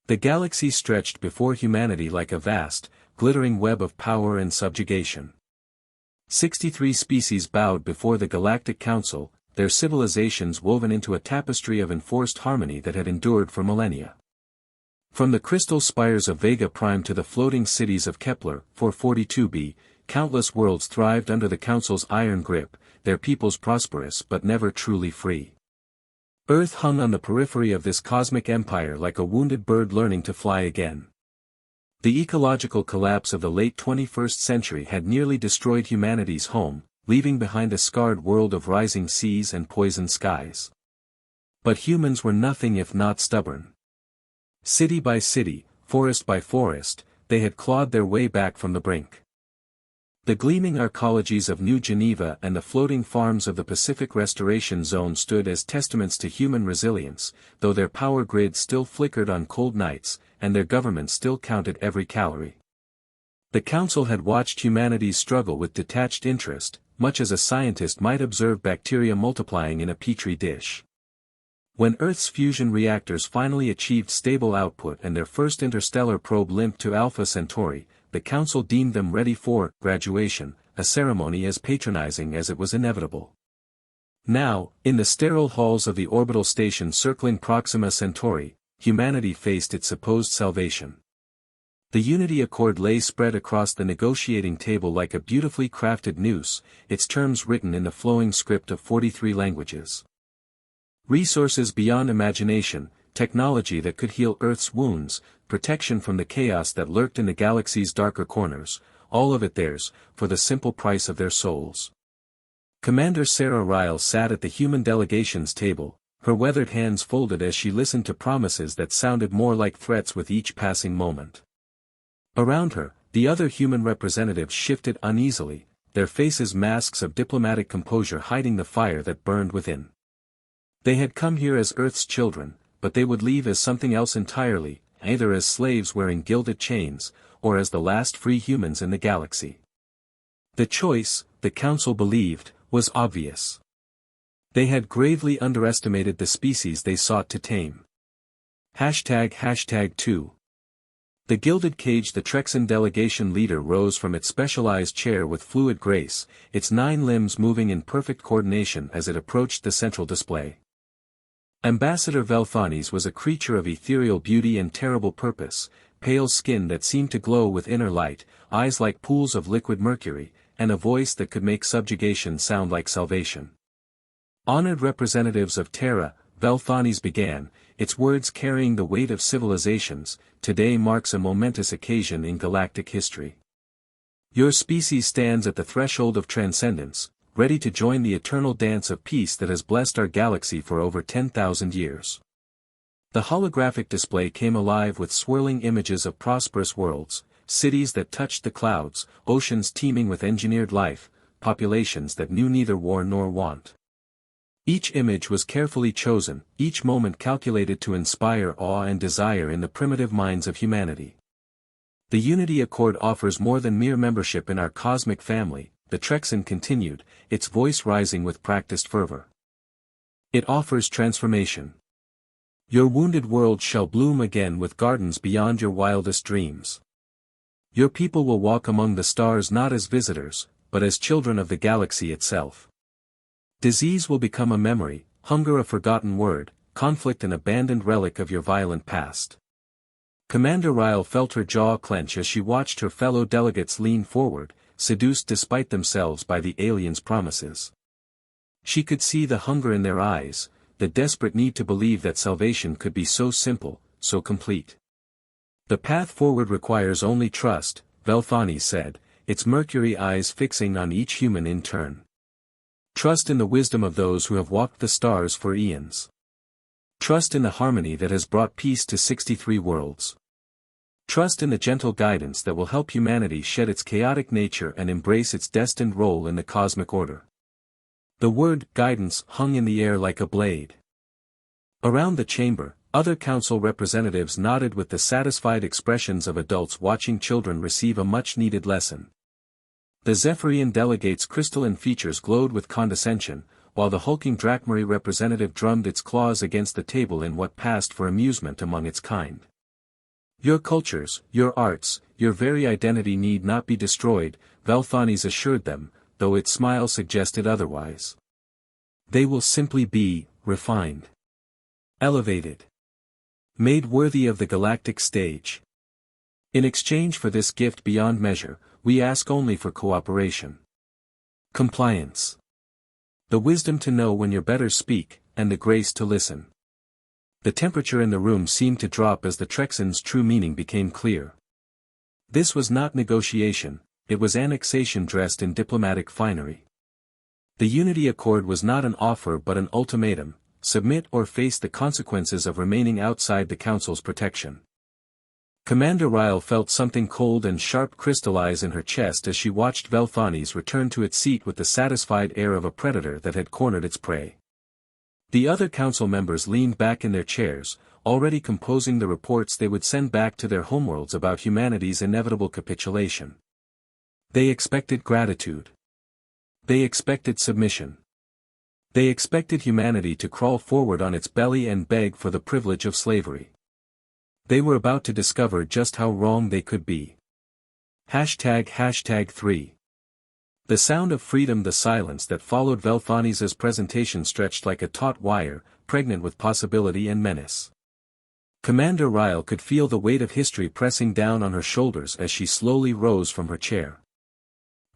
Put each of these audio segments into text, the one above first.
The galaxy stretched before humanity like a vast, glittering web of power and subjugation. 63 species bowed before the Galactic Council, their civilizations woven into a tapestry of enforced harmony that had endured for millennia. From the crystal spires of Vega Prime to the floating cities of Kepler 442b, countless worlds thrived under the Council's iron grip, their peoples prosperous but never truly free. Earth hung on the periphery of this cosmic empire like a wounded bird learning to fly again. The ecological collapse of the late 21st century had nearly destroyed humanity's home, leaving behind a scarred world of rising seas and poisoned skies. But humans were nothing if not stubborn. City by city, forest by forest, they had clawed their way back from the brink. The gleaming arcologies of New Geneva and the floating farms of the Pacific Restoration Zone stood as testaments to human resilience, though their power grid still flickered on cold nights, and their government still counted every calorie. The Council had watched humanity's struggle with detached interest, much as a scientist might observe bacteria multiplying in a petri dish. When Earth's fusion reactors finally achieved stable output and their first interstellar probe limped to Alpha Centauri, the Council deemed them ready for graduation, a ceremony as patronizing as it was inevitable. Now, in the sterile halls of the orbital station circling Proxima Centauri, humanity faced its supposed salvation. The Unity Accord lay spread across the negotiating table like a beautifully crafted noose, its terms written in the flowing script of 43 languages. Resources beyond imagination, technology that could heal Earth's wounds, protection from the chaos that lurked in the galaxy's darker corners, all of it theirs, for the simple price of their souls. Commander Sarah Riyle sat at the human delegation's table, her weathered hands folded as she listened to promises that sounded more like threats with each passing moment. Around her, the other human representatives shifted uneasily, their faces masks of diplomatic composure hiding the fire that burned within. They had come here as Earth's children, but they would leave as something else entirely, either as slaves wearing gilded chains, or as the last free humans in the galaxy. The choice, the Council believed, was obvious. They had gravely underestimated the species they sought to tame. #2. The gilded cage. The Trexan delegation leader rose from its specialized chair with fluid grace, its 9 limbs moving in perfect coordination as it approached the central display. Ambassador Velthanes was a creature of ethereal beauty and terrible purpose, pale skin that seemed to glow with inner light, eyes like pools of liquid mercury, and a voice that could make subjugation sound like salvation. Honored representatives of Terra, Velthanes began, its words carrying the weight of civilizations. Today marks a momentous occasion in galactic history. Your species stands at the threshold of transcendence, ready to join the eternal dance of peace that has blessed our galaxy for over 10,000 years. The holographic display came alive with swirling images of prosperous worlds, cities that touched the clouds, oceans teeming with engineered life, populations that knew neither war nor want. Each image was carefully chosen, each moment calculated to inspire awe and desire in the primitive minds of humanity. The Unity Accord offers more than mere membership in our cosmic family, the Trexan continued, its voice rising with practiced fervor. It offers transformation. Your wounded world shall bloom again with gardens beyond your wildest dreams. Your people will walk among the stars not as visitors, but as children of the galaxy itself. Disease will become a memory, hunger a forgotten word, conflict an abandoned relic of your violent past. Commander Riyle felt her jaw clench as she watched her fellow delegates lean forward, seduced despite themselves by the aliens' promises. She could see the hunger in their eyes, the desperate need to believe that salvation could be so simple, so complete. The path forward requires only trust, Velthanes said, its mercury eyes fixing on each human in turn. Trust in the wisdom of those who have walked the stars for eons. Trust in the harmony that has brought peace to 63 worlds. Trust in the gentle guidance that will help humanity shed its chaotic nature and embrace its destined role in the cosmic order. The word guidance hung in the air like a blade. Around the chamber, other council representatives nodded with the satisfied expressions of adults watching children receive a much-needed lesson. The Zephyrian delegate's crystalline features glowed with condescension, while the hulking Drachmarie representative drummed its claws against the table in what passed for amusement among its kind. Your cultures, your arts, your very identity need not be destroyed, Velthanes assured them, though its smile suggested otherwise. They will simply be refined, elevated, made worthy of the galactic stage. In exchange for this gift beyond measure, we ask only for cooperation. Compliance. The wisdom to know when your betters speak, and the grace to listen. The temperature in the room seemed to drop as the Trexan's true meaning became clear. This was not negotiation, it was annexation dressed in diplomatic finery. The Unity Accord was not an offer but an ultimatum: submit or face the consequences of remaining outside the Council's protection. Commander Riyle felt something cold and sharp crystallize in her chest as she watched Velthanes return to its seat with the satisfied air of a predator that had cornered its prey. The other council members leaned back in their chairs, already composing the reports they would send back to their homeworlds about humanity's inevitable capitulation. They expected gratitude. They expected submission. They expected humanity to crawl forward on its belly and beg for the privilege of slavery. They were about to discover just how wrong they could be. #3. The sound of freedom. The silence that followed Velthanes' presentation stretched like a taut wire, pregnant with possibility and menace. Commander Riyle could feel the weight of history pressing down on her shoulders as she slowly rose from her chair.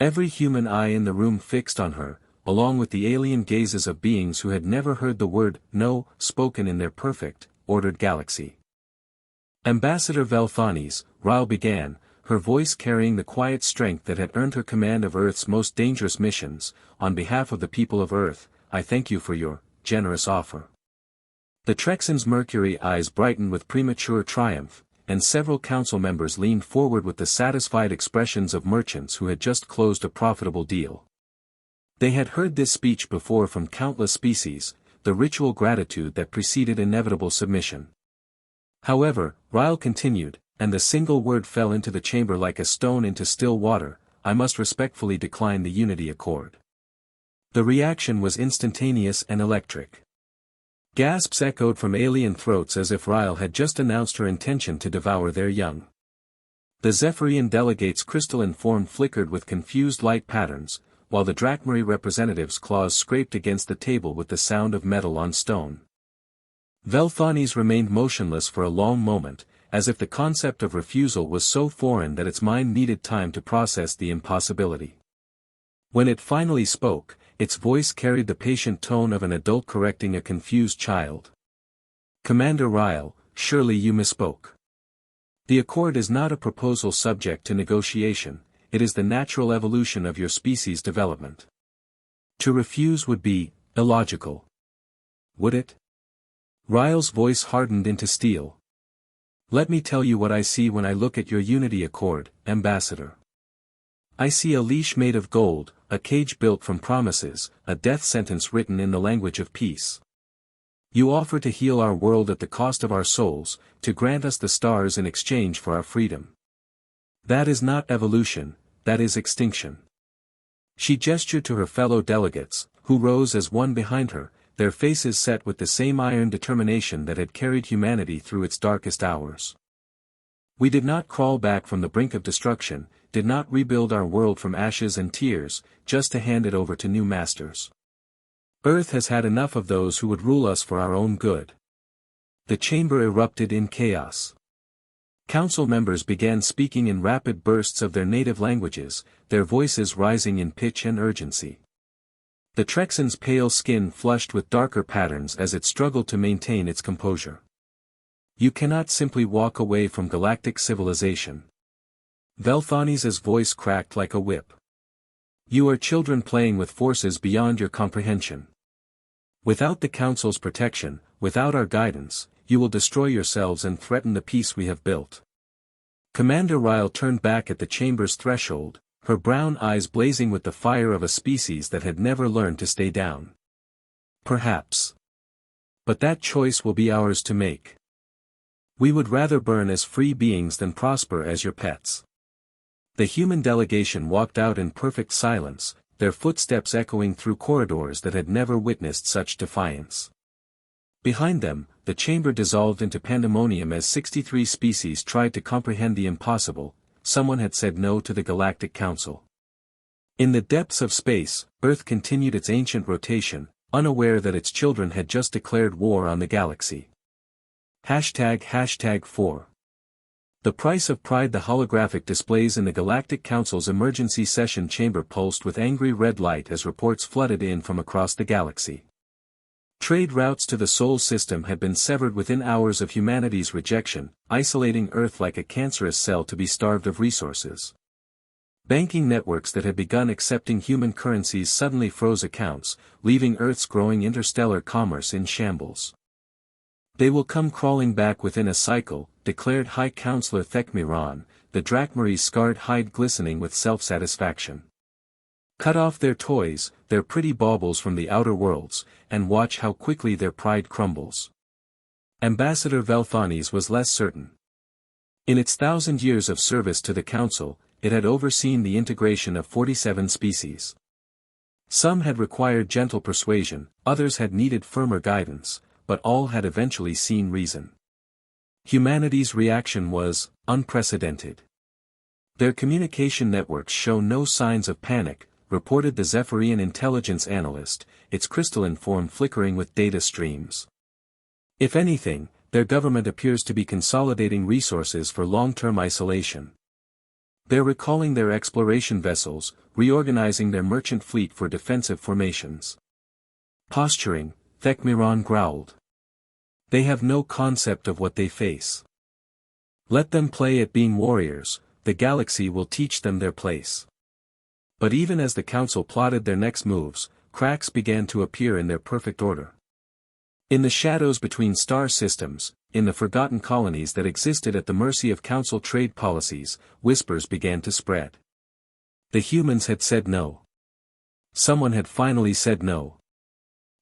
Every human eye in the room fixed on her, along with the alien gazes of beings who had never heard the word "no" spoken in their perfect, ordered galaxy. Ambassador Velthanes, Riyle began, her voice carrying the quiet strength that had earned her command of Earth's most dangerous missions. On behalf of the people of Earth, I thank you for your generous offer. The Trexan's mercury eyes brightened with premature triumph, and several council members leaned forward with the satisfied expressions of merchants who had just closed a profitable deal. They had heard this speech before from countless species, the ritual gratitude that preceded inevitable submission. However, Riyle continued, and the single word fell into the chamber like a stone into still water: I must respectfully decline the Unity Accord. The reaction was instantaneous and electric. Gasps echoed from alien throats as if Riyle had just announced her intention to devour their young. The Zephyrian delegates' crystalline form flickered with confused light patterns, while the Drachmary representatives' claws scraped against the table with the sound of metal on stone. Velthanes remained motionless for a long moment, as if the concept of refusal was so foreign that its mind needed time to process the impossibility. When it finally spoke, its voice carried the patient tone of an adult correcting a confused child. Commander Riyle, surely you misspoke. The Accord is not a proposal subject to negotiation, it is the natural evolution of your species' development. To refuse would be illogical. Would it? Ryle's voice hardened into steel. Let me tell you what I see when I look at your Unity Accord, Ambassador. I see a leash made of gold, a cage built from promises, a death sentence written in the language of peace. You offer to heal our world at the cost of our souls, to grant us the stars in exchange for our freedom. That is not evolution, that is extinction. She gestured to her fellow delegates, who rose as one behind her, their faces set with the same iron determination that had carried humanity through its darkest hours. We did not crawl back from the brink of destruction, did not rebuild our world from ashes and tears, just to hand it over to new masters. Earth has had enough of those who would rule us for our own good. The chamber erupted in chaos. Council members began speaking in rapid bursts of their native languages, their voices rising in pitch and urgency. The Trexan's pale skin flushed with darker patterns as it struggled to maintain its composure. You cannot simply walk away from galactic civilization. Velthanes' voice cracked like a whip. You are children playing with forces beyond your comprehension. Without the Council's protection, without our guidance, you will destroy yourselves and threaten the peace we have built. Commander Riyle turned back at the chamber's threshold, her brown eyes blazing with the fire of a species that had never learned to stay down. Perhaps. But that choice will be ours to make. We would rather burn as free beings than prosper as your pets. The human delegation walked out in perfect silence, their footsteps echoing through corridors that had never witnessed such defiance. Behind them, the chamber dissolved into pandemonium as 63 species tried to comprehend the impossible. Someone had said no to the Galactic Council. In the depths of space, Earth continued its ancient rotation, unaware that its children had just declared war on the galaxy. #4 The price of pride. The holographic displays in the Galactic Council's emergency session chamber pulsed with angry red light as reports flooded in from across the galaxy. Trade routes to the Sol system had been severed within hours of humanity's rejection, isolating Earth like a cancerous cell to be starved of resources. Banking networks that had begun accepting human currencies suddenly froze accounts, leaving Earth's growing interstellar commerce in shambles. They will come crawling back within a cycle, declared High Counselor Thekmiran, the Drakmary's scarred hide glistening with self-satisfaction. Cut off their toys, their pretty baubles from the outer worlds, and watch how quickly their pride crumbles. Ambassador Velthanes was less certain. In its 1,000 years of service to the Council, it had overseen the integration of 47 species. Some had required gentle persuasion, others had needed firmer guidance, but all had eventually seen reason. Humanity's reaction was unprecedented. Their communication networks show no signs of panic, reported the Zephyrian intelligence analyst, its crystalline form flickering with data streams. If anything, their government appears to be consolidating resources for long-term isolation. They're recalling their exploration vessels, reorganizing their merchant fleet for defensive formations. Posturing, Thekmiran growled. They have no concept of what they face. Let them play at being warriors, the galaxy will teach them their place. But even as the Council plotted their next moves, cracks began to appear in their perfect order. In the shadows between star systems, in the forgotten colonies that existed at the mercy of Council trade policies, whispers began to spread. The humans had said no. Someone had finally said no.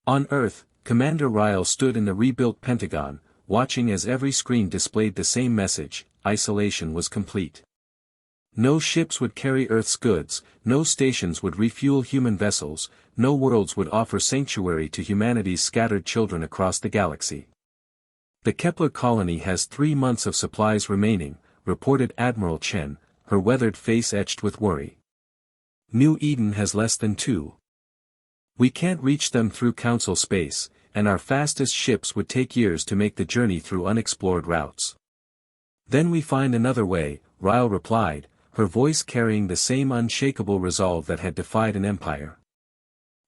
On Earth, Commander Riyle stood in the rebuilt Pentagon, watching as every screen displayed the same message: isolation was complete. No ships would carry Earth's goods, no stations would refuel human vessels, no worlds would offer sanctuary to humanity's scattered children across the galaxy. The Kepler colony has 3 months of supplies remaining, reported Admiral Chen, her weathered face etched with worry. New Eden has less than 2. We can't reach them through Council space, and our fastest ships would take years to make the journey through unexplored routes. Then we find another way, Riyle replied, her voice carrying the same unshakable resolve that had defied an empire.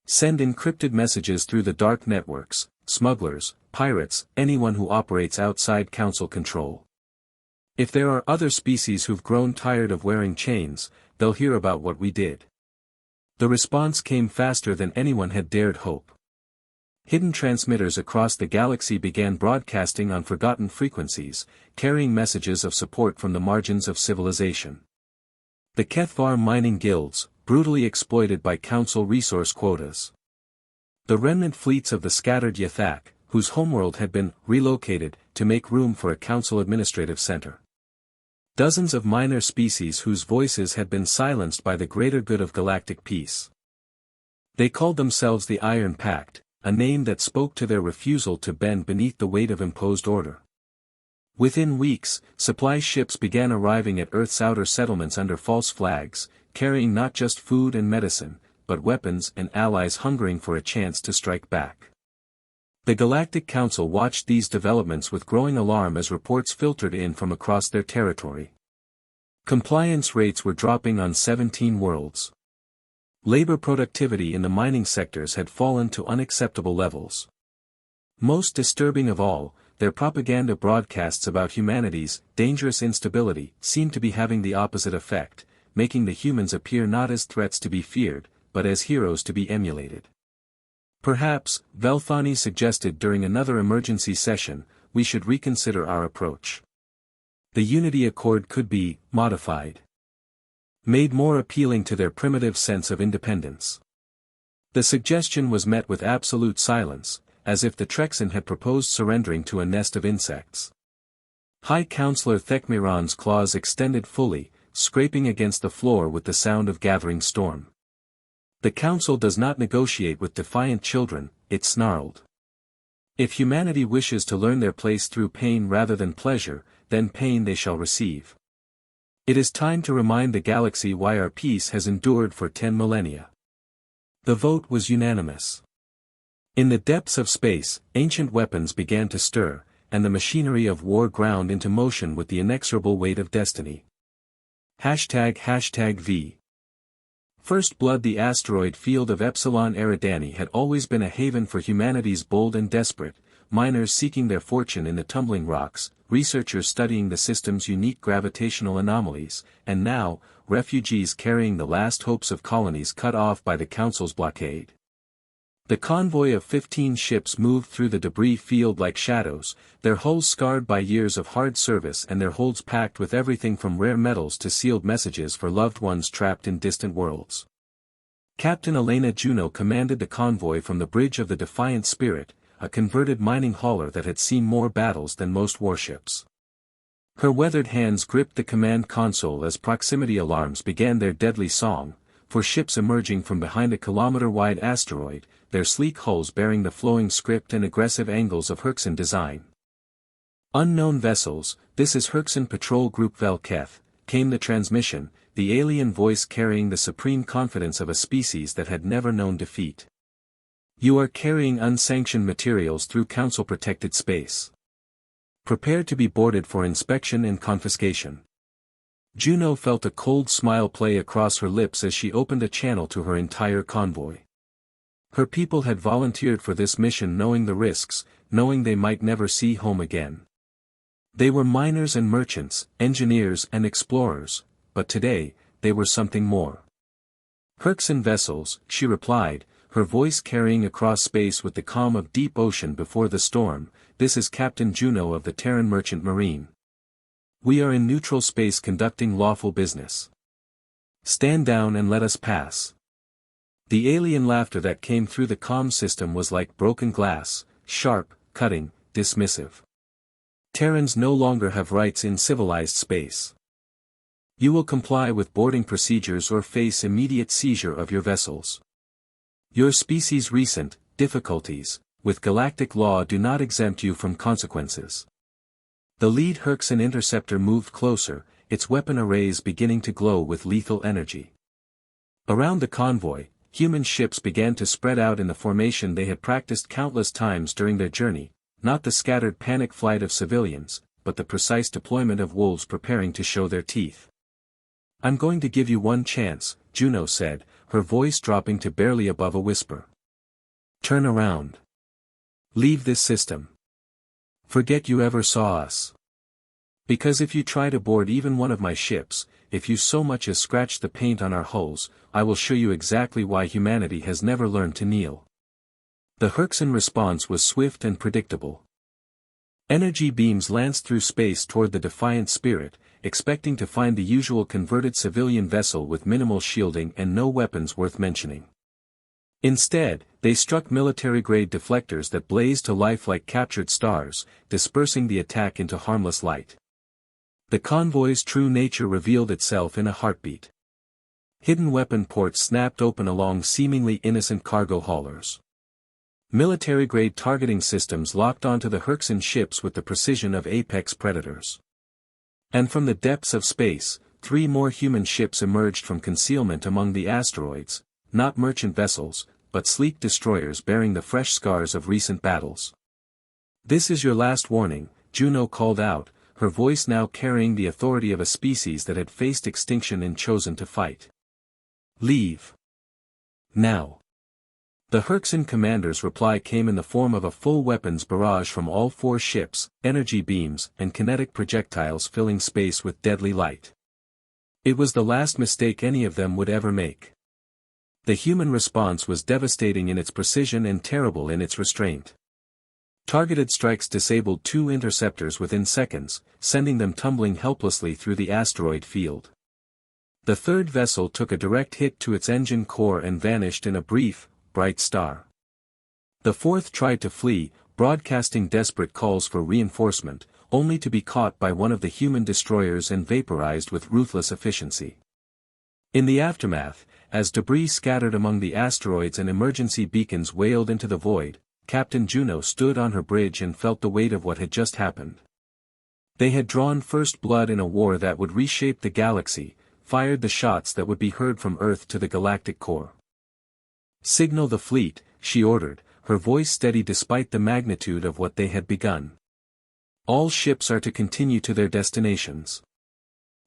Send encrypted messages through the dark networks, smugglers, pirates, anyone who operates outside Council control. If there are other species who've grown tired of wearing chains, they'll hear about what we did. The response came faster than anyone had dared hope. Hidden transmitters across the galaxy began broadcasting on forgotten frequencies, carrying messages of support from the margins of civilization. The Kethvar mining guilds, brutally exploited by Council resource quotas. The remnant fleets of the scattered Yathak, whose homeworld had been relocated to make room for a Council administrative center. Dozens of minor species whose voices had been silenced by the greater good of galactic peace. They called themselves the Iron Pact, a name that spoke to their refusal to bend beneath the weight of imposed order. Within weeks, supply ships began arriving at Earth's outer settlements under false flags, carrying not just food and medicine, but weapons and allies hungering for a chance to strike back. The Galactic Council watched these developments with growing alarm as reports filtered in from across their territory. Compliance rates were dropping on 17 worlds. Labor productivity in the mining sectors had fallen to unacceptable levels. Most disturbing of all, their propaganda broadcasts about humanity's dangerous instability seemed to be having the opposite effect, making the humans appear not as threats to be feared, but as heroes to be emulated. Perhaps, Velthanes suggested during another emergency session, we should reconsider our approach. The Unity Accord could be modified. Made more appealing to their primitive sense of independence. The suggestion was met with absolute silence, as if the Trexan had proposed surrendering to a nest of insects. High Counselor Thekmiran's claws extended fully, scraping against the floor with the sound of gathering storm. The Council does not negotiate with defiant children, it snarled. If humanity wishes to learn their place through pain rather than pleasure, then pain they shall receive. It is time to remind the galaxy why our peace has endured for 10 millennia. The vote was unanimous. In the depths of space, ancient weapons began to stir, and the machinery of war ground into motion with the inexorable weight of destiny. #V. First Blood. The asteroid field of Epsilon Eridani had always been a haven for humanity's bold and desperate, miners seeking their fortune in the tumbling rocks, researchers studying the system's unique gravitational anomalies, and now, refugees carrying the last hopes of colonies cut off by the Council's blockade. The convoy of 15 ships moved through the debris field like shadows, their hulls scarred by years of hard service and their holds packed with everything from rare metals to sealed messages for loved ones trapped in distant worlds. Captain Elena Juno commanded the convoy from the bridge of the Defiant Spirit, a converted mining hauler that had seen more battles than most warships. Her weathered hands gripped the command console as proximity alarms began their deadly song, for ships emerging from behind a kilometer-wide asteroid, their sleek hulls bearing the flowing script and aggressive angles of Herxan design. Unknown vessels, this is Herxan Patrol Group Velketh, came the transmission, the alien voice carrying the supreme confidence of a species that had never known defeat. You are carrying unsanctioned materials through Council-protected space. Prepare to be boarded for inspection and confiscation. Juno felt a cold smile play across her lips as she opened a channel to her entire convoy. Her people had volunteered for this mission knowing the risks, knowing they might never see home again. They were miners and merchants, engineers and explorers, but today, they were something more. Herxan vessels, she replied, her voice carrying across space with the calm of deep ocean before the storm. This is Captain Juno of the Terran Merchant Marine. We are in neutral space conducting lawful business. Stand down and let us pass. The alien laughter that came through the comm system was like broken glass, sharp, cutting, dismissive. Terrans no longer have rights in civilized space. You will comply with boarding procedures or face immediate seizure of your vessels. Your species' recent difficulties with galactic law do not exempt you from consequences. The lead Herxan interceptor moved closer, its weapon arrays beginning to glow with lethal energy. Around the convoy, human ships began to spread out in the formation they had practiced countless times during their journey, not the scattered panic flight of civilians, but the precise deployment of wolves preparing to show their teeth. I'm going to give you one chance, Juno said, her voice dropping to barely above a whisper. Turn around. Leave this system. Forget you ever saw us. Because if you try to board even one of my ships, if you so much as scratch the paint on our hulls, I will show you exactly why humanity has never learned to kneel. The Herxan response was swift and predictable. Energy beams lanced through space toward the Defiant Spirit, expecting to find the usual converted civilian vessel with minimal shielding and no weapons worth mentioning. Instead, they struck military-grade deflectors that blazed to life like captured stars, dispersing the attack into harmless light. The convoy's true nature revealed itself in a heartbeat. Hidden weapon ports snapped open along seemingly innocent cargo haulers. Military-grade targeting systems locked onto the Herxan ships with the precision of apex predators. And from the depths of space, 3 more human ships emerged from concealment among the asteroids, not merchant vessels, but sleek destroyers bearing the fresh scars of recent battles. This is your last warning, Juno called out, her voice now carrying the authority of a species that had faced extinction and chosen to fight. Leave. Now. The Herxan commander's reply came in the form of a full weapons barrage from all 4 ships, energy beams and kinetic projectiles filling space with deadly light. It was the last mistake any of them would ever make. The human response was devastating in its precision and terrible in its restraint. Targeted strikes disabled 2 interceptors within seconds, sending them tumbling helplessly through the asteroid field. The 3rd vessel took a direct hit to its engine core and vanished in a brief, bright star. The 4th tried to flee, broadcasting desperate calls for reinforcement, only to be caught by one of the human destroyers and vaporized with ruthless efficiency. In the aftermath, as debris scattered among the asteroids and emergency beacons wailed into the void, Captain Juno stood on her bridge and felt the weight of what had just happened. They had drawn first blood in a war that would reshape the galaxy, fired the shots that would be heard from Earth to the galactic core. "Signal the fleet," she ordered, her voice steady despite the magnitude of what they had begun. "All ships are to continue to their destinations.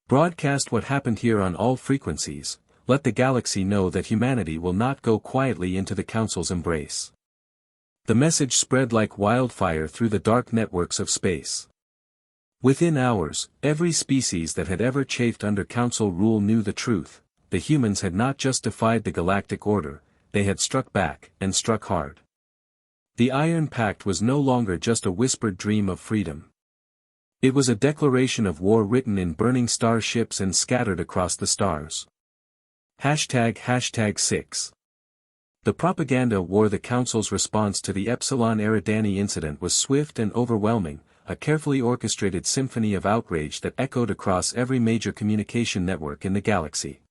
Broadcast what happened here on all frequencies, let the galaxy know that humanity will not go quietly into the Council's embrace." The message spread like wildfire through the dark networks of space. Within hours, every species that had ever chafed under Council rule knew the truth: the humans had not just defied the galactic order, they had struck back, and struck hard. The Iron Pact was no longer just a whispered dream of freedom. It was a declaration of war written in burning starships and scattered across the stars. #6. The propaganda war. The Council's response to the Epsilon Eridani incident was swift and overwhelming, a carefully orchestrated symphony of outrage that echoed across every major communication network in the galaxy.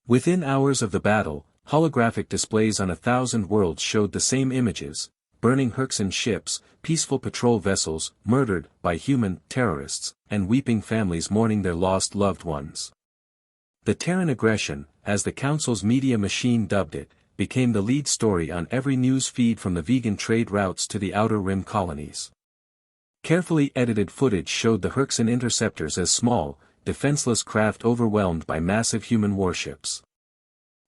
Within hours of the battle, holographic displays on 1,000 worlds showed the same images: burning Herxan ships, peaceful patrol vessels, murdered by human terrorists, and weeping families mourning their lost loved ones. The Terran aggression, as the Council's media machine dubbed it, became the lead story on every news feed from the vegan trade routes to the Outer Rim colonies. Carefully edited footage showed the Herxan interceptors as small, defenseless craft overwhelmed by massive human warships.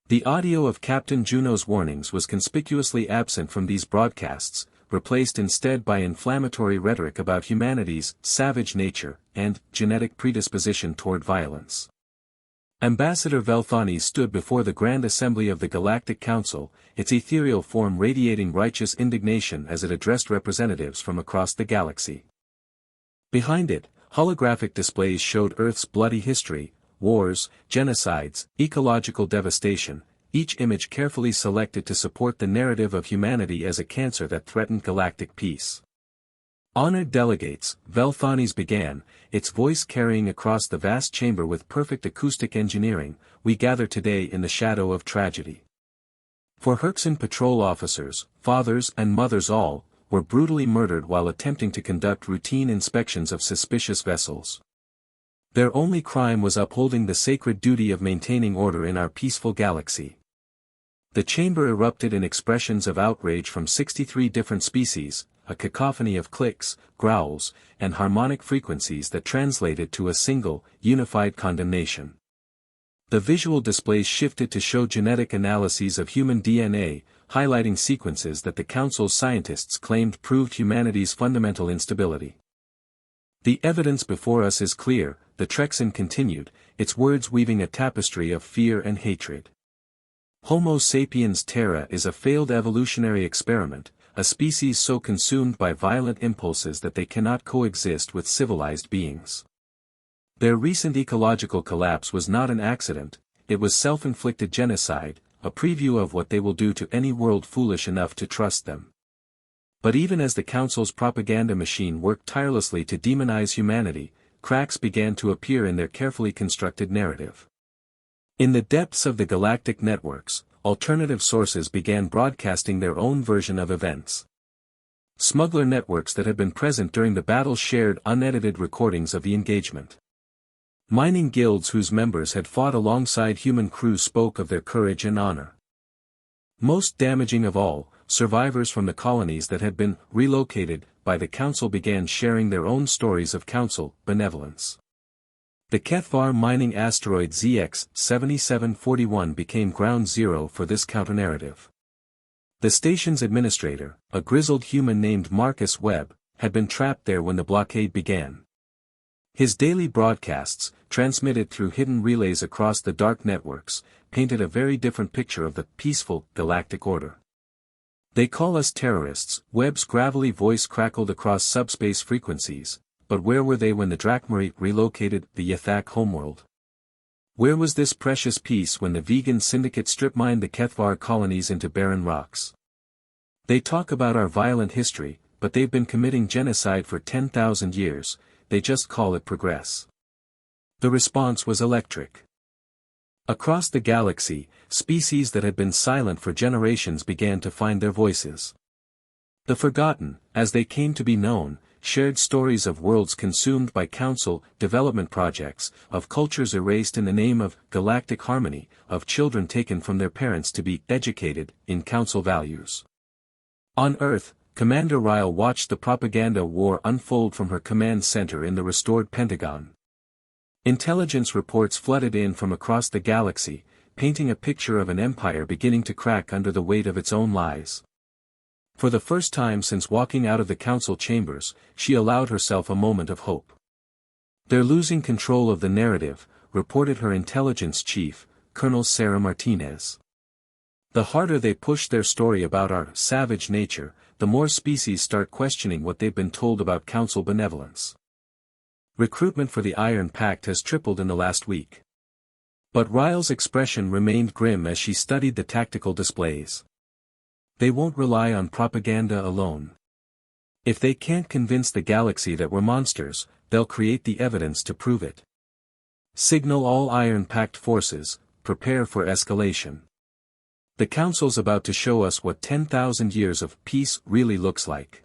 The audio of Captain Juno's warnings was conspicuously absent from these broadcasts, replaced instead by inflammatory rhetoric about humanity's savage nature and genetic predisposition toward violence. Ambassador Velthani stood before the Grand Assembly of the Galactic Council, its ethereal form radiating righteous indignation as it addressed representatives from across the galaxy. Behind it, holographic displays showed Earth's bloody history: wars, genocides, ecological devastation, each image carefully selected to support the narrative of humanity as a cancer that threatened galactic peace. "Honored delegates," Velthani's began, its voice carrying across the vast chamber with perfect acoustic engineering, "we gather today in the shadow of tragedy. For Herxan patrol officers, fathers and mothers all, were brutally murdered while attempting to conduct routine inspections of suspicious vessels. Their only crime was upholding the sacred duty of maintaining order in our peaceful galaxy." The chamber erupted in expressions of outrage from 63 different species, a cacophony of clicks, growls, and harmonic frequencies that translated to a single, unified condemnation. The visual displays shifted to show genetic analyses of human DNA, highlighting sequences that the Council's scientists claimed proved humanity's fundamental instability. "The evidence before us is clear," the Trexan continued, its words weaving a tapestry of fear and hatred. "Homo sapiens terra is a failed evolutionary experiment, a species so consumed by violent impulses that they cannot coexist with civilized beings. Their recent ecological collapse was not an accident, it was self-inflicted genocide, a preview of what they will do to any world foolish enough to trust them." But even as the Council's propaganda machine worked tirelessly to demonize humanity, cracks began to appear in their carefully constructed narrative. In the depths of the galactic networks, alternative sources began broadcasting their own version of events. Smuggler networks that had been present during the battle shared unedited recordings of the engagement. Mining guilds whose members had fought alongside human crews spoke of their courage and honor. Most damaging of all, survivors from the colonies that had been relocated by the Council began sharing their own stories of Council benevolence. The Kethvar mining asteroid ZX-7741 became ground zero for this counternarrative. The station's administrator, a grizzled human named Marcus Webb, had been trapped there when the blockade began. His daily broadcasts, transmitted through hidden relays across the dark networks, painted a very different picture of the peaceful galactic order. "They call us terrorists," Webb's gravelly voice crackled across subspace frequencies, but where were they when the Drakmari relocated the Yathak homeworld? Where was this precious peace when the vegan syndicate strip-mined the Kethvar colonies into barren rocks? "They talk about our violent history, but they've been committing genocide for 10,000 years, they just call it progress." The response was electric. Across the galaxy, species that had been silent for generations began to find their voices. The Forgotten, as they came to be known, shared stories of worlds consumed by Council development projects, of cultures erased in the name of galactic harmony, of children taken from their parents to be educated in Council values. On Earth, Commander Riyle watched the propaganda war unfold from her command center in the restored Pentagon. Intelligence reports flooded in from across the galaxy, painting a picture of an empire beginning to crack under the weight of its own lies. For the first time since walking out of the council chambers, she allowed herself a moment of hope. "They're losing control of the narrative," reported her intelligence chief, Colonel Sarah Martinez. "The harder they push their story about our savage nature, the more species start questioning what they've been told about council benevolence. Recruitment for the Iron Pact has tripled in the last week." But Ryle's expression remained grim as she studied the tactical displays. "They won't rely on propaganda alone. If they can't convince the galaxy that we're monsters, they'll create the evidence to prove it. Signal all Iron Pact forces, prepare for escalation. The Council's about to show us what 10,000 years of peace really looks like."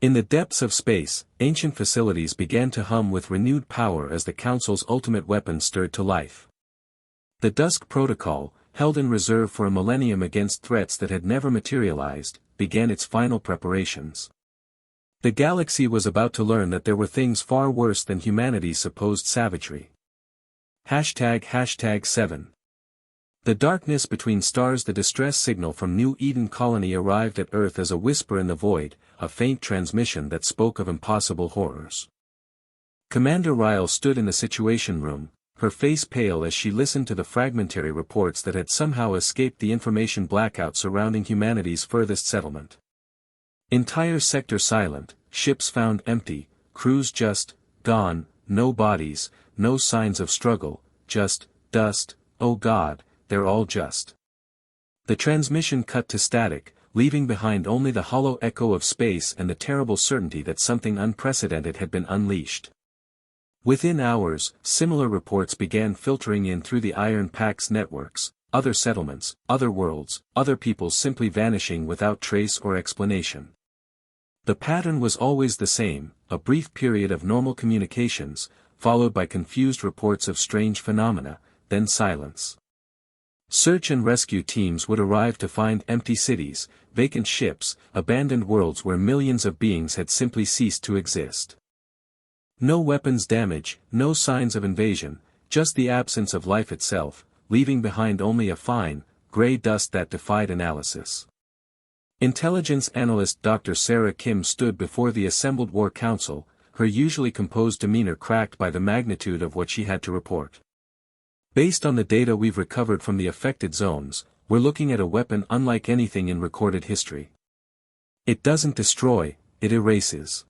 In the depths of space, ancient facilities began to hum with renewed power as the Council's ultimate weapon stirred to life. The Dusk Protocol, held in reserve for a millennium against threats that had never materialized, began its final preparations. The galaxy was about to learn that there were things far worse than humanity's supposed savagery. #7. The darkness between stars. The distress signal from New Eden Colony arrived at Earth as a whisper in the void, a faint transmission that spoke of impossible horrors. Commander Riyle stood in the Situation Room, her face pale as she listened to the fragmentary reports that had somehow escaped the information blackout surrounding humanity's furthest settlement. Entire sector silent, ships found empty, crews just gone, no bodies, no signs of struggle, just dust. "Oh God, they're all just." The transmission cut to static, leaving behind only the hollow echo of space and the terrible certainty that something unprecedented had been unleashed. Within hours, similar reports began filtering in through the Iron Pact's networks: other settlements, other worlds, other peoples simply vanishing without trace or explanation. The pattern was always the same: a brief period of normal communications, followed by confused reports of strange phenomena, then silence. Search and rescue teams would arrive to find empty cities, vacant ships, abandoned worlds where millions of beings had simply ceased to exist. No weapons damage, no signs of invasion, just the absence of life itself, leaving behind only a fine, gray dust that defied analysis. Intelligence analyst Dr. Sarah Kim stood before the assembled War Council, her usually composed demeanor cracked by the magnitude of what she had to report. "Based on the data we've recovered from the affected zones, we're looking at a weapon unlike anything in recorded history. It doesn't destroy, it erases.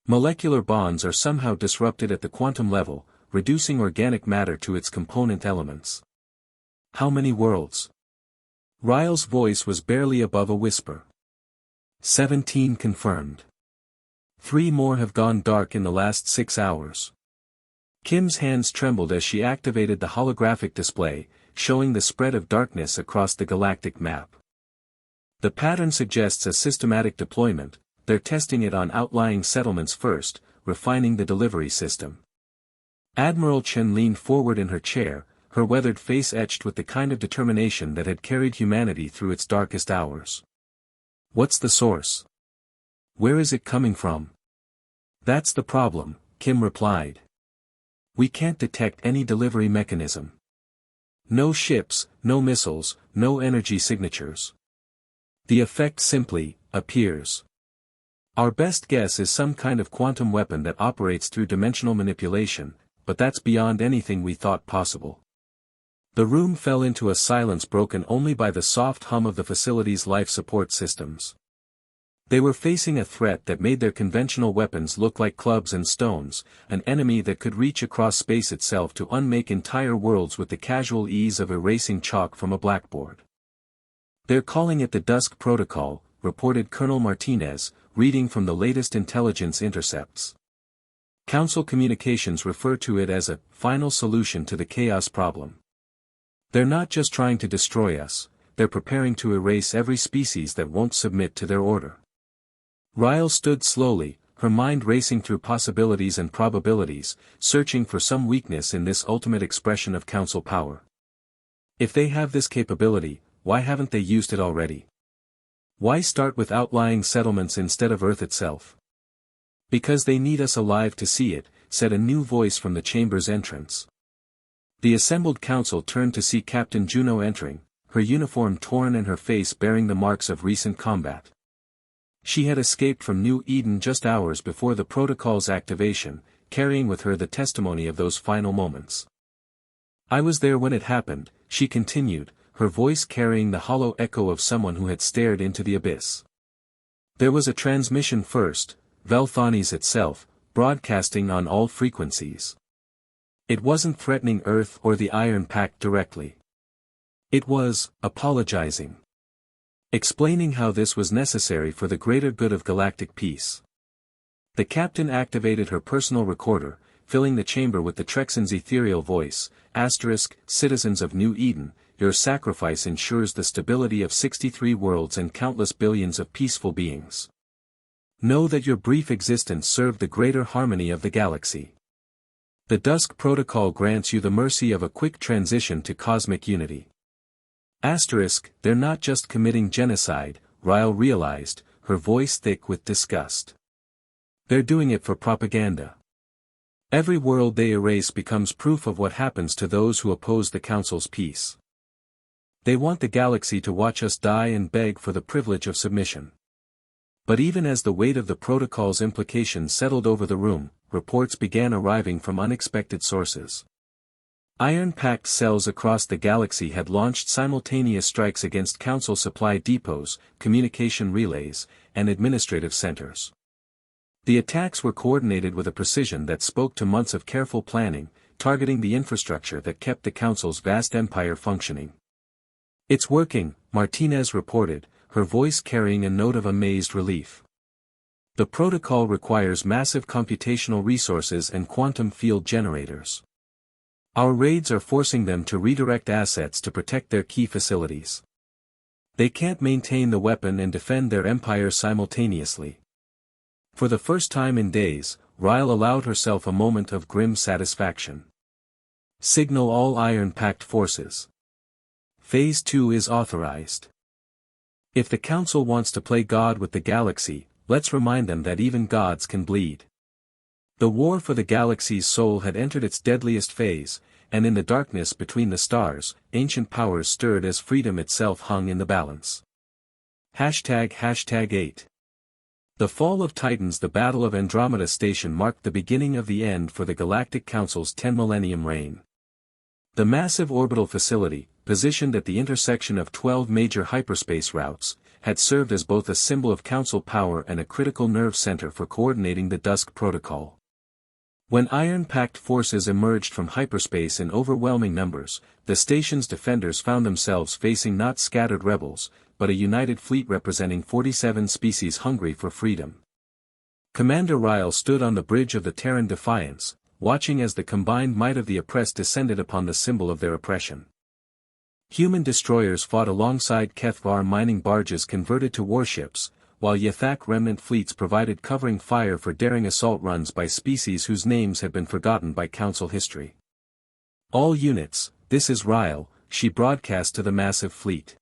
Molecular bonds are somehow disrupted at the quantum level, reducing organic matter to its component elements." "How many worlds?" Ryle's voice was barely above a whisper. 17 confirmed. 3 more have gone dark in the last 6 hours. Kim's hands trembled as she activated the holographic display, showing the spread of darkness across the galactic map. "The pattern suggests a systematic deployment. They're testing it on outlying settlements first, refining the delivery system." Admiral Chen leaned forward in her chair, her weathered face etched with the kind of determination that had carried humanity through its darkest hours. "What's the source? Where is it coming from?" "That's the problem," Kim replied. "We can't detect any delivery mechanism. No ships, no missiles, no energy signatures. The effect simply appears. Our best guess is some kind of quantum weapon that operates through dimensional manipulation, but that's beyond anything we thought possible." The room fell into a silence broken only by the soft hum of the facility's life support systems. They were facing a threat that made their conventional weapons look like clubs and stones, an enemy that could reach across space itself to unmake entire worlds with the casual ease of erasing chalk from a blackboard. "They're calling it the Dusk Protocol," reported Colonel Martinez, reading from the latest intelligence intercepts. "Council communications refer to it as a final solution to the chaos problem. They're not just trying to destroy us, they're preparing to erase every species that won't submit to their order." Riyle stood slowly, her mind racing through possibilities and probabilities, searching for some weakness in this ultimate expression of council power. If they have this capability, why haven't they used it already? Why start with outlying settlements instead of Earth itself? Because they need us alive to see it, said a new voice from the chamber's entrance. The assembled council turned to see Captain Juno entering, her uniform torn and her face bearing the marks of recent combat. She had escaped from New Eden just hours before the protocol's activation, carrying with her the testimony of those final moments. I was there when it happened, she continued, her voice carrying the hollow echo of someone who had stared into the abyss. There was a transmission first, Velthanes itself, broadcasting on all frequencies. It wasn't threatening Earth or the Iron Pact directly. It was, apologizing. Explaining how this was necessary for the greater good of galactic peace. The captain activated her personal recorder, filling the chamber with the Trexan's ethereal voice, Citizens of New Eden, your sacrifice ensures the stability of 63 worlds and countless billions of peaceful beings. Know that your brief existence served the greater harmony of the galaxy. The Dusk Protocol grants you the mercy of a quick transition to cosmic unity. They're not just committing genocide, Riyle realized, her voice thick with disgust. They're doing it for propaganda. Every world they erase becomes proof of what happens to those who oppose the Council's peace. They want the galaxy to watch us die and beg for the privilege of submission. But even as the weight of the protocol's implications settled over the room, reports began arriving from unexpected sources. Iron Pact cells across the galaxy had launched simultaneous strikes against Council supply depots, communication relays, and administrative centers. The attacks were coordinated with a precision that spoke to months of careful planning, targeting the infrastructure that kept the Council's vast empire functioning. It's working, Martinez reported, her voice carrying a note of amazed relief. The protocol requires massive computational resources and quantum field generators. Our raids are forcing them to redirect assets to protect their key facilities. They can't maintain the weapon and defend their empire simultaneously. For the first time in days, Riyle allowed herself a moment of grim satisfaction. Signal all Iron Pact forces. Phase 2 is authorized. If the Council wants to play God with the galaxy, let's remind them that even gods can bleed. The war for the galaxy's soul had entered its deadliest phase, and in the darkness between the stars, ancient powers stirred as freedom itself hung in the balance. #8. The fall of Titans. The Battle of Andromeda Station marked the beginning of the end for the Galactic Council's 10-millennium reign. The massive orbital facility, positioned at the intersection of 12 major hyperspace routes, had served as both a symbol of Council power and a critical nerve center for coordinating the Dusk Protocol. When Iron Pact forces emerged from hyperspace in overwhelming numbers, the station's defenders found themselves facing not scattered rebels, but a united fleet representing 47 species hungry for freedom. Commander Riyle stood on the bridge of the Terran Defiance, watching as the combined might of the oppressed descended upon the symbol of their oppression. Human destroyers fought alongside Kethvar mining barges converted to warships, while Yathak remnant fleets provided covering fire for daring assault runs by species whose names had been forgotten by Council history. All units, this is Riyle, she broadcast to the massive fleet.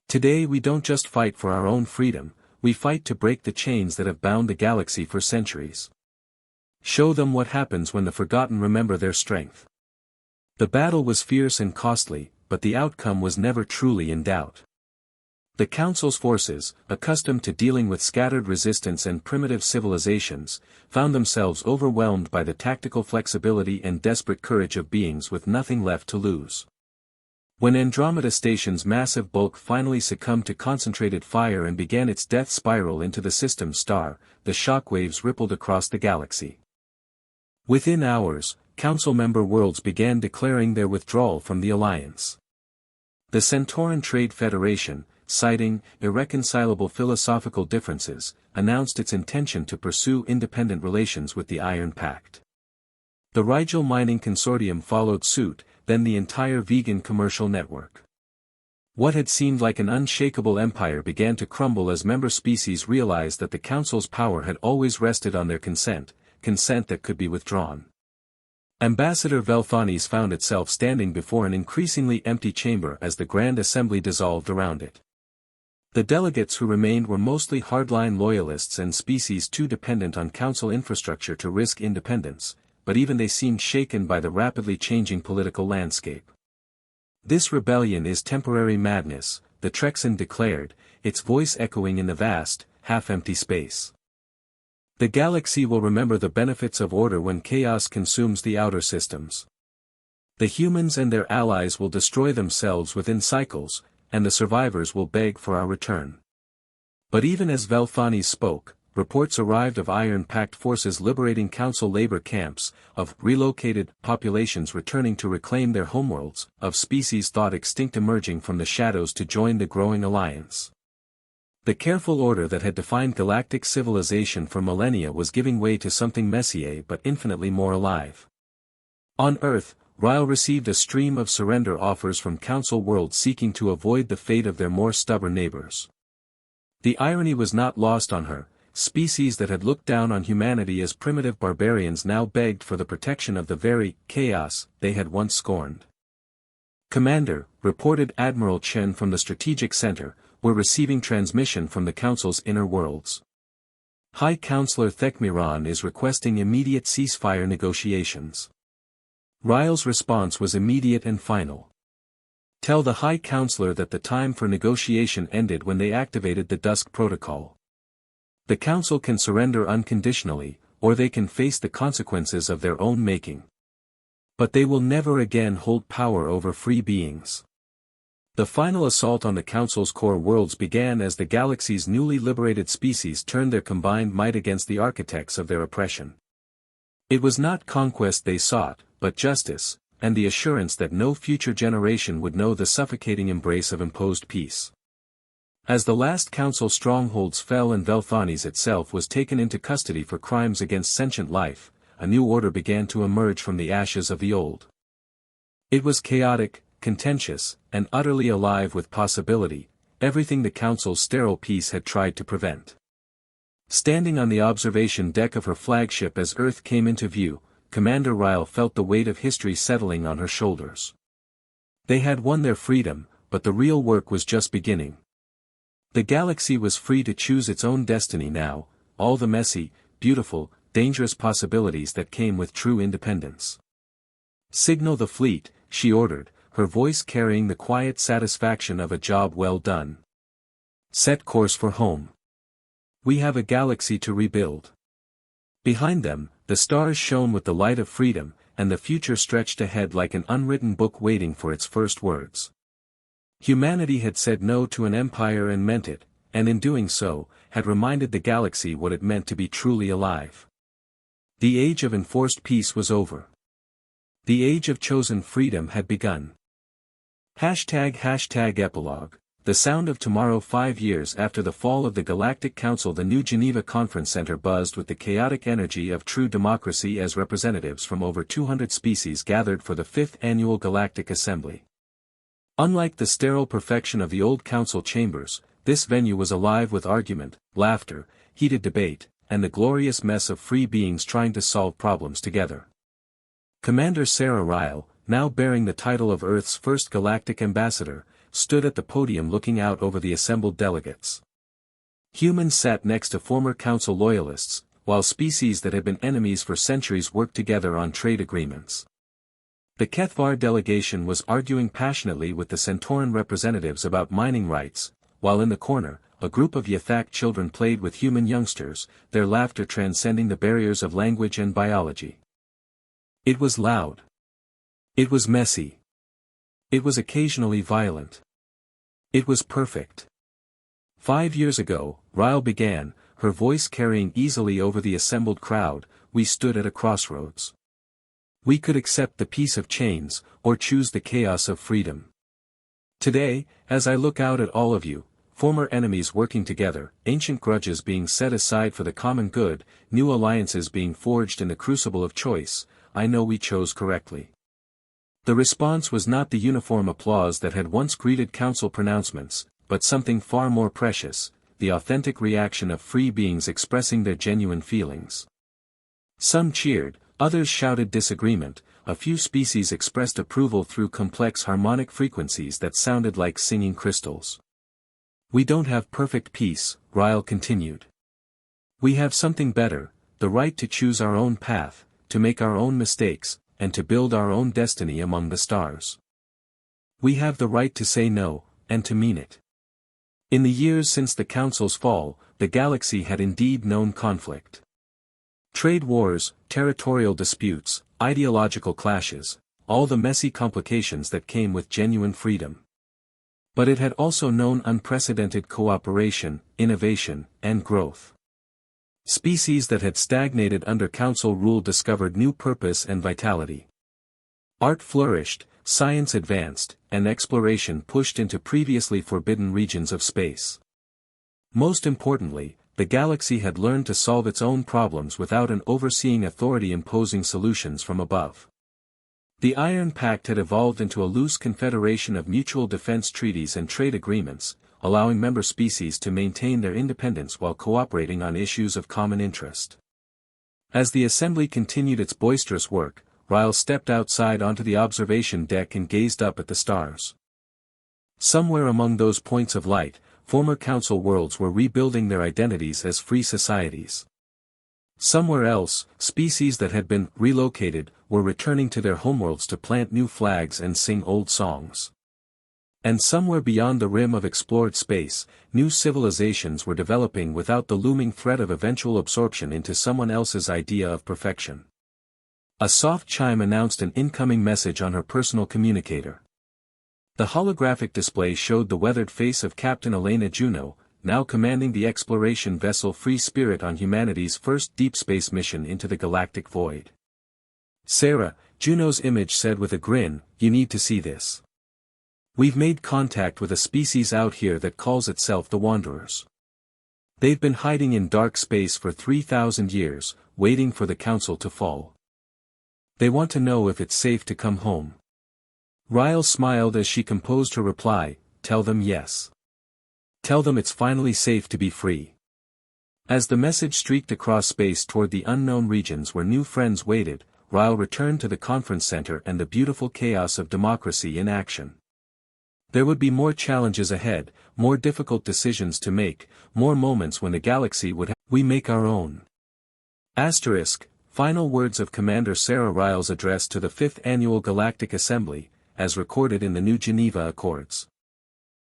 Today we don't just fight for our own freedom, we fight to break the chains that have bound the galaxy for centuries. Show them what happens when the forgotten remember their strength. The battle was fierce and costly, but the outcome was never truly in doubt. The Council's forces, accustomed to dealing with scattered resistance and primitive civilizations, found themselves overwhelmed by the tactical flexibility and desperate courage of beings with nothing left to lose. When Andromeda Station's massive bulk finally succumbed to concentrated fire and began its death spiral into the system's star, the shockwaves rippled across the galaxy. Within hours, Council member worlds began declaring their withdrawal from the Alliance. The Centauran Trade Federation, citing irreconcilable philosophical differences, announced its intention to pursue independent relations with the Iron Pact. The Rigel Mining Consortium followed suit, then the entire vegan commercial network. What had seemed like an unshakable empire began to crumble as member species realized that the Council's power had always rested on their consent that could be withdrawn. Ambassador Velthanes found itself standing before an increasingly empty chamber as the Grand Assembly dissolved around it. The delegates who remained were mostly hardline loyalists and species too dependent on Council infrastructure to risk independence, but even they seemed shaken by the rapidly changing political landscape. "This rebellion is temporary madness," the Trexan declared, its voice echoing in the vast, half-empty space. "The galaxy will remember the benefits of order when chaos consumes the outer systems. The humans and their allies will destroy themselves within cycles, and the survivors will beg for our return." But even as Velthanes spoke, reports arrived of Iron Pact forces liberating Council labor camps, of relocated populations returning to reclaim their homeworlds, of species thought extinct emerging from the shadows to join the growing alliance. The careful order that had defined galactic civilization for millennia was giving way to something messier but infinitely more alive. On Earth, Riyle received a stream of surrender offers from Council worlds seeking to avoid the fate of their more stubborn neighbors. The irony was not lost on her. Species that had looked down on humanity as primitive barbarians now begged for the protection of the very chaos they had once scorned. "Commander," reported Admiral Chen from the Strategic Center, "we're receiving transmission from the Council's inner worlds. High Counselor Thekmiran is requesting immediate ceasefire negotiations." Ryle's response was immediate and final. "Tell the High Counselor that the time for negotiation ended when they activated the Dusk Protocol. The Council can surrender unconditionally, or they can face the consequences of their own making. But they will never again hold power over free beings." The final assault on the Council's core worlds began as the galaxy's newly liberated species turned their combined might against the architects of their oppression. It was not conquest they sought, but justice, and the assurance that no future generation would know the suffocating embrace of imposed peace. As the last Council strongholds fell and Velthanes itself was taken into custody for crimes against sentient life, a new order began to emerge from the ashes of the old. It was chaotic, contentious, and utterly alive with possibility, everything the Council's sterile peace had tried to prevent. Standing on the observation deck of her flagship as Earth came into view, Commander Riyle felt the weight of history settling on her shoulders. They had won their freedom, but the real work was just beginning. The galaxy was free to choose its own destiny now, all the messy, beautiful, dangerous possibilities that came with true independence. "Signal the fleet," she ordered, her voice carrying the quiet satisfaction of a job well done. "Set course for home. We have a galaxy to rebuild." Behind them, the stars shone with the light of freedom, and the future stretched ahead like an unwritten book waiting for its first words. Humanity had said no to an empire and meant it, and in doing so, had reminded the galaxy what it meant to be truly alive. The age of enforced peace was over. The age of chosen freedom had begun. #Epilogue. The sound of tomorrow. 5 years after the fall of the Galactic Council, the new Geneva Conference Center buzzed with the chaotic energy of true democracy as representatives from over 200 species gathered for the 5th Annual Galactic Assembly. Unlike the sterile perfection of the old council chambers, this venue was alive with argument, laughter, heated debate, and the glorious mess of free beings trying to solve problems together. Commander Sarah Riyle, now bearing the title of Earth's first galactic ambassador, stood at the podium looking out over the assembled delegates. Humans sat next to former council loyalists, while species that had been enemies for centuries worked together on trade agreements. The Kethvar delegation was arguing passionately with the Centauran representatives about mining rights, while in the corner, a group of Yathak children played with human youngsters, their laughter transcending the barriers of language and biology. It was loud. It was messy. It was occasionally violent. It was perfect. 5 years ago, Riyle began, her voice carrying easily over the assembled crowd, we stood at a crossroads. We could accept the peace of chains, or choose the chaos of freedom. Today, as I look out at all of you, former enemies working together, ancient grudges being set aside for the common good, new alliances being forged in the crucible of choice, I know we chose correctly. The response was not the uniform applause that had once greeted council pronouncements, but something far more precious, the authentic reaction of free beings expressing their genuine feelings. Some cheered, others shouted disagreement, a few species expressed approval through complex harmonic frequencies that sounded like singing crystals. We don't have perfect peace, Riyle continued. We have something better, the right to choose our own path, to make our own mistakes, and to build our own destiny among the stars. We have the right to say no, and to mean it. In the years since the Council's fall, the galaxy had indeed known conflict. Trade wars, territorial disputes, ideological clashes, all the messy complications that came with genuine freedom. But it had also known unprecedented cooperation, innovation, and growth. Species that had stagnated under Council rule discovered new purpose and vitality. Art flourished, science advanced, and exploration pushed into previously forbidden regions of space. Most importantly, the galaxy had learned to solve its own problems without an overseeing authority imposing solutions from above. The Iron Pact had evolved into a loose confederation of mutual defense treaties and trade agreements, allowing member species to maintain their independence while cooperating on issues of common interest. As the assembly continued its boisterous work, Riyle stepped outside onto the observation deck and gazed up at the stars. Somewhere among those points of light, former Council worlds were rebuilding their identities as free societies. Somewhere else, species that had been relocated were returning to their homeworlds to plant new flags and sing old songs. And somewhere beyond the rim of explored space, new civilizations were developing without the looming threat of eventual absorption into someone else's idea of perfection. A soft chime announced an incoming message on her personal communicator. The holographic display showed the weathered face of Captain Elena Juno, now commanding the exploration vessel Free Spirit on humanity's first deep space mission into the galactic void. Sarah, Juno's image said with a grin, "You need to see this. We've made contact with a species out here that calls itself the Wanderers. They've been hiding in dark space for 3,000 years, waiting for the Council to fall. They want to know if it's safe to come home." Riyle smiled as she composed her reply, "Tell them yes. Tell them it's finally safe to be free." As the message streaked across space toward the unknown regions where new friends waited, Riyle returned to the conference center and the beautiful chaos of democracy in action. There would be more challenges ahead, more difficult decisions to make, more moments when the galaxy would have we make our own. Asterisk, final words of Commander Sarah Ryle's address to the 5th Annual Galactic Assembly, as recorded in the New Geneva Accords.